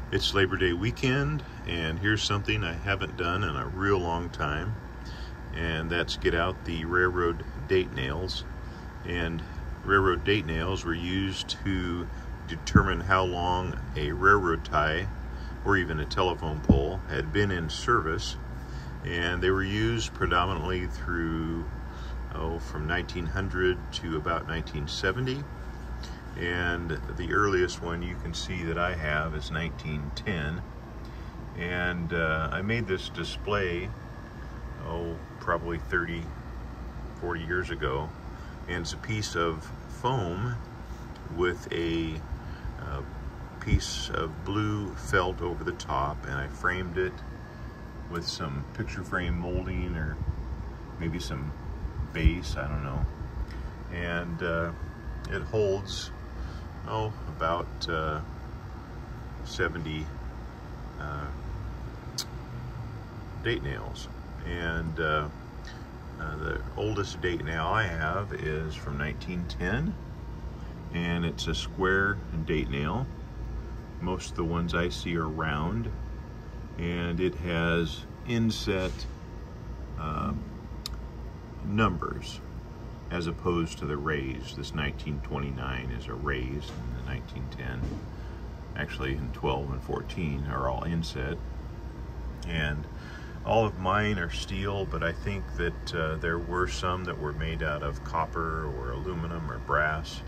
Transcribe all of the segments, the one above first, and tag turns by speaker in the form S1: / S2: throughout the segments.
S1: It's Labor Day weekend, and here's something I haven't done in a real long time, and that's get out the railroad date nails. And railroad date nails were used to determine how long a railroad tie or even a telephone pole had been in service, and they were used predominantly through from 1900 to about 1970. And the earliest one you can see that I have is 1910, and I made this display probably 30-40 years ago, and it's a piece of foam with a piece of blue felt over the top, and I framed it with some picture frame molding or maybe some base, I don't know, and it holds about 70 date nails. And the oldest date nail I have is from 1910, and it's a square date nail. Most of the ones I see are round, and it has inset numbers as opposed to the raised. This 1929 is a raised, and the 1910, actually in 12 and 14 are all inset. And all of mine are steel, but I think that there were some that were made out of copper or aluminum or brass,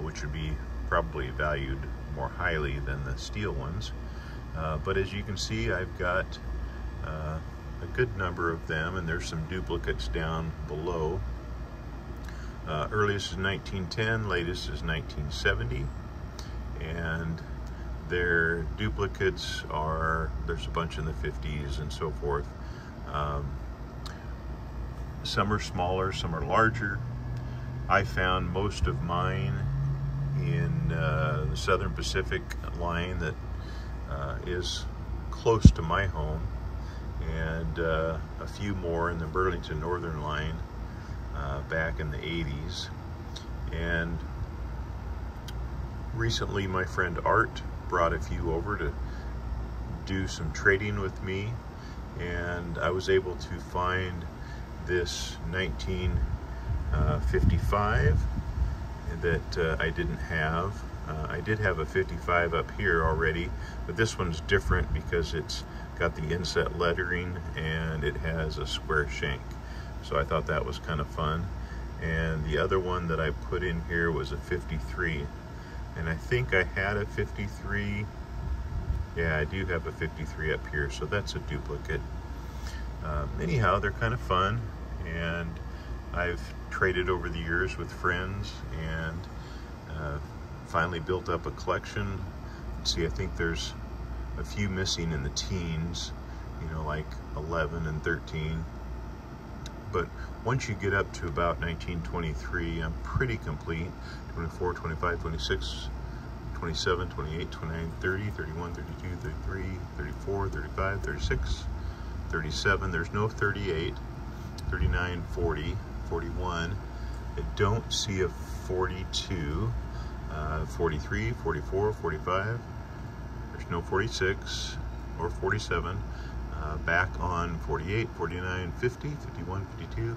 S1: which would be probably valued more highly than the steel ones. But as you can see, I've got a good number of them, and there's some duplicates down below. Earliest is 1910, latest is 1970, and their duplicates there's a bunch in the 50s and so forth. Some are smaller, some are larger. I found most of mine in the Southern Pacific line that is close to my home, and a few more in the Burlington Northern line back in the 80s. And recently my friend Art brought a few over to do some trading with me, and I was able to find this 1955 that I didn't have. I did have a 55 up here already, but this one's different because it's got the inset lettering and it has a square shank. So I thought that was kind of fun. And the other one that I put in here was a 53. And I think I had a 53. Yeah, I do have a 53 up here, so that's a duplicate. Anyhow, they're kind of fun, and I've traded over the years with friends, and finally built up a collection. See, I think there's a few missing in the teens, like 11 and 13. But once you get up to about 1923, I'm pretty complete. 24, 25, 26, 27, 28, 29, 30, 31, 32, 33, 34, 35, 36, 37. There's no 38, 39, 40, 41. I don't see a 42, 43, 44, 45. There's no 46 or 47. Back on 48, 49, 50, 51, 52,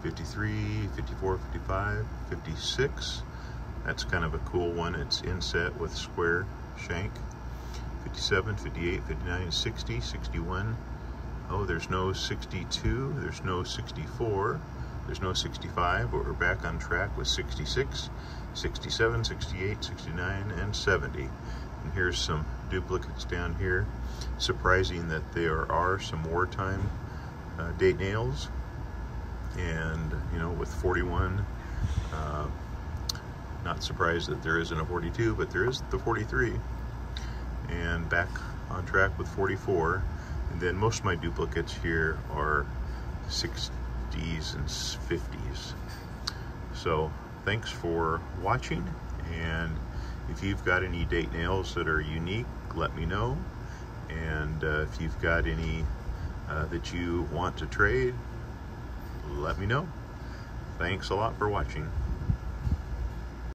S1: 53, 54, 55, 56. That's kind of a cool one. It's inset with square shank. 57, 58, 59, 60, 61. Oh, there's no 62, there's no 64, there's no 65, but we're back on track with 66, 67, 68, 69, and 70. And here's some duplicates down here. Surprising that there are some wartime date nails, and with 41, not surprised that there isn't a 42, but there is the 43, and back on track with 44. And then most of my duplicates here are 60s and 50s. So thanks for watching, and if you've got any date nails that are unique, let me know. And if you've got any that you want to trade, let me know. Thanks a lot for watching.